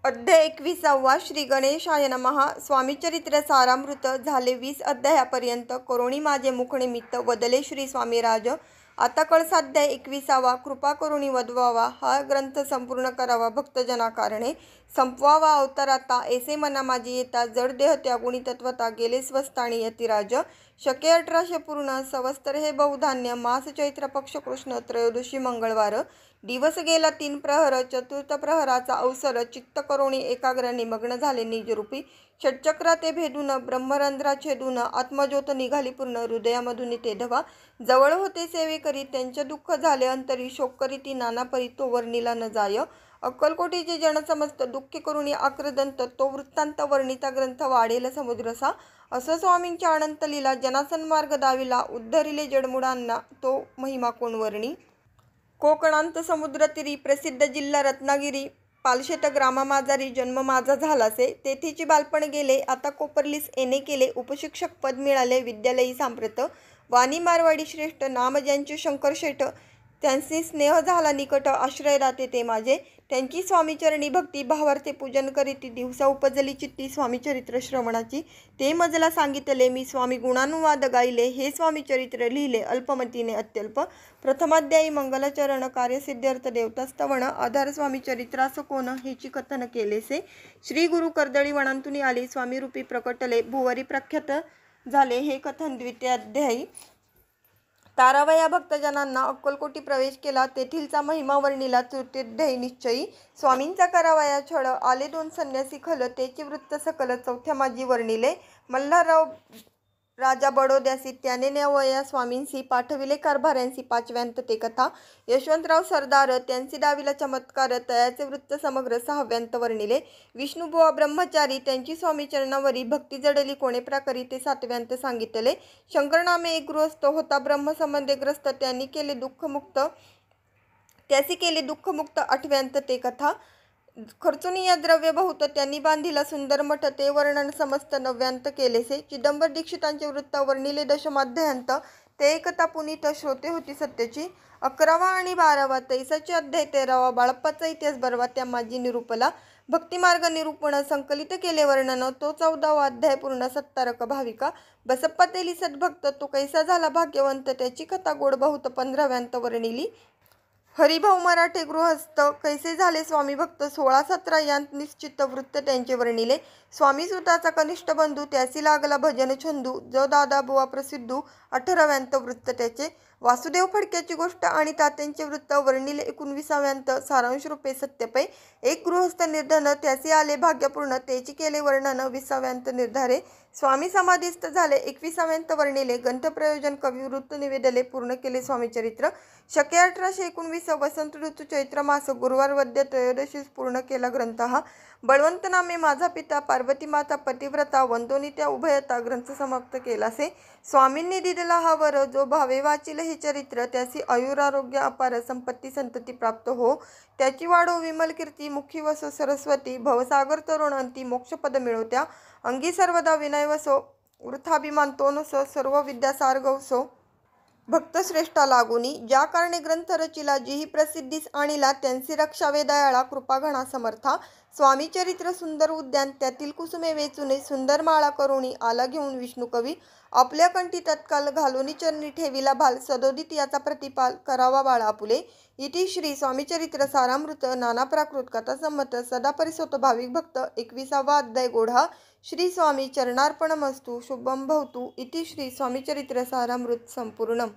अध्याय 21 श्री गणेशाय नमः। स्वामीचरित्र सारामृत झाले 20 अध्यायापर्यंत। करुणी माझे मुखनिमित्त वदले श्री स्वामीराज। आता कळसाध्याय 21 कृपा करुणी वदवावा। हा ग्रंथ संपूर्ण करावा भक्तजनाकारणे। संपवावा अवताराता ऐसे मना माझी येता। जड देह त्यागुणी तत्वता गेले स्वस्थानी यतिराज। शके 1800 पूर्ण सवस्तर हे बहुधान्य। मास चैत्र पक्ष कृष्ण त्रयोदशी मंगळवार। दिवस गेला 3 प्रहर। चतुर्थ प्रहराचा अवसर। चित्त करुणी एकाग्र निमग्न झाले निजरूपी। षटचक्रा ते भेदून ब्रह्मरंध्रा छेदून आत्मज्योत निघाली पूर्ण हृदयामधून तेधवा। जवळ होते सेवे करी त्यांचे दुःख झाले अंतरी। शोक करी ती नाना परी तो वर्णिला न जाय। अक्कलकोटीचे जन समस्त दुःखी करुणी आक्रदंत। तो वृत्तांत वर्णिता ग्रंथ वाढेल समुद्रसा। असं स्वामींच्या अनंत लीला जनासन्मार्ग दाविला। उद्धरिले जडमुडांना तो महिमा कोण वर्णी। कोकणांत समुद्रतीरी प्रसिद्ध जिल्हा रत्नागिरी। पालशेत ग्रामामाजारी जन्म माझा झालासे। तेथीचे बालपण गेले आता कोपरलीस येणे केले। उपशिक्षक पद मिळाले विद्यालयी सांप्रत। वाणी मारवाडी श्रेष्ठ नाम ज्यांचे शंकर शेठ। त्यांची स्नेह झाला निकट आश्रयदाते ते माझे। त्यांची स्वामीचरणी भक्ती भावार्थे पूजन करीती। दिवसा उपजली चित्ती स्वामीचरित्र श्रवणाची। ते मजला सांगितले मी स्वामी गुणानुवाद गायले। हे स्वामीचरित्र लिहिले अल्पमतीने अत्यल्प। प्रथमाध्यायी मंगलचरण कार्यसिद्ध्यर्थ देवतास्तवन। आधार स्वामीचरित्रास कोण हेची कथन केलेसे। श्री गुरु कर्दळी वनांतून आले स्वामीरूपी प्रकटले। भुवरी प्रख्यात झाले हे कथन द्वितीयाध्यायी। तारावया भक्तजनांना अक्कलकोटी प्रवेश केला तेथीलचा महिमा वर्णिला तृतीयाध्यायी निश्चयी। स्वामींचा करावया छळ आले 2 संन्यासी खल। त्याचे वृत्त सकल चौथ्या माजी वर्णिले। मल्हारराव राजा बडोद्यासी त्याने न्यावया स्वामींसी। पाठविले कारभाऱ्यांसी पाचव्यांत ते कथा। यशवंतराव सरदार त्यांची दाविला चमत्कार। तयाचे वृत्त समग्र 6व्यांत वर्णिले। विष्णुबुवा ब्रह्मचारी त्यांची स्वामीचरणावरी भक्ती जडली कोणे प्रकारी ते 7व्यांत सांगितले। शंकर नामे एक गृहस्थ होता ब्रह्मसंबंधे ग्रस्त। त्यासी केले दुःखमुक्त 8व्यांत ते कथा। खर्चुनिया द्रव्य बहुत त्यांनी बांधिला सुंदर मठ। ते वर्णन समस्त 9व्यांत केलेसे। चिदंबर दीक्षितांचे वृत्त वर्णिले दशमाध्यायांत। ते एकता पुनीत श्रोते होती सत्याची। 11वा आणि 12वा तैसाचे अध्याय 13वा। बाळप्पाचा इतिहास 12वा त्या माजी निरूपला। भक्तिमार्ग निरूपण संकलित केले वर्णन। तो 14वा अध्याय पूर्ण सत्तारक भाविका। बसप्पा तेली सद्भक्त तो कैसा झाला भाग्यवंत। त्याची कथा गोड बहुत 15व्यांत वर्णिली। हरिभाऊ मराठे गृहस्थ कैसे झाले स्वामी भक्त। 16-17 यांत निश्चित वृत्त त्यांचे वर्णिले। स्वामी सुताचा कनिष्ठ बंधू त्यासी लागला भजन छंदू। जो दादाबुवा प्रसिद्धू 18व्यांत वृत्त त्याचे। वासुदेव फडक्याची गोष्ट आणि तात्यांचे वृत्त वर्णिले 19व्यांत सारांश रूपे सत्यपै। एक गृहस्थ निर्धन त्यासी आले भाग्यपूर्ण। त्याची केले वर्णन 20व्यांत निर्धारे। स्वामी समाधीस्थ झाले 21व्यांत वर्णिले। ग्रंथप्रयोजन कवी वृत्त निवेदले पूर्ण केले स्वामीचरित्र। शके 1819 वसंत ऋतू चैत्र मास गुरुवार वद्य त्रयोदशीस पूर्ण केला ग्रंथ हा। बळवंत नामे माझा पिता पार्वती माता पतिव्रता। वंदोनी त्या उभयता ग्रंथ समाप्त केलासे। स्वामींनी दिलेला हा वर जो भावे वाचिल हे चरित्र। त्यासी आयुरारोग्य अपार संपत्ती संतती प्राप्त हो। त्याची वाढो विमल कीर्ती मुखी वसो सरस्वती। भवसागर तरुण अंती मोक्षपद मिळवत्या। अंगी सर्वदा विनय वसो वृथाभिमान तो नसो। सर्व विद्या सारगवसो भक्त श्रेष्ठा लागुनी। ज्या कारणे ग्रंथ रचिला जीही प्रसिद्धीस आणिला। त्यांची रक्षावे दयाळा कृपाघना समर्था। स्वामीचरित्र सुंदर उद्यान त्यातील कुसुमे वेचुने। सुंदर माळा करुणी आला घेऊन विष्णुकवी। आपल्या कंठी तत्काल घालुनी चरणी ठेविला भाल। सदोदित याचा प्रतिपाल करावा बाळा आपुले। इति श्री स्वामीचरित्र सारामृत नाना प्राकृत कथासंमत सदा परिसोत भाविक भक्त 21वा अध्याय गोढा। श्री स्वामी चरणार्पणमस्तु शुभम भवतु। इति श्री स्वामीचरित्र सारामृत संपूर्णम।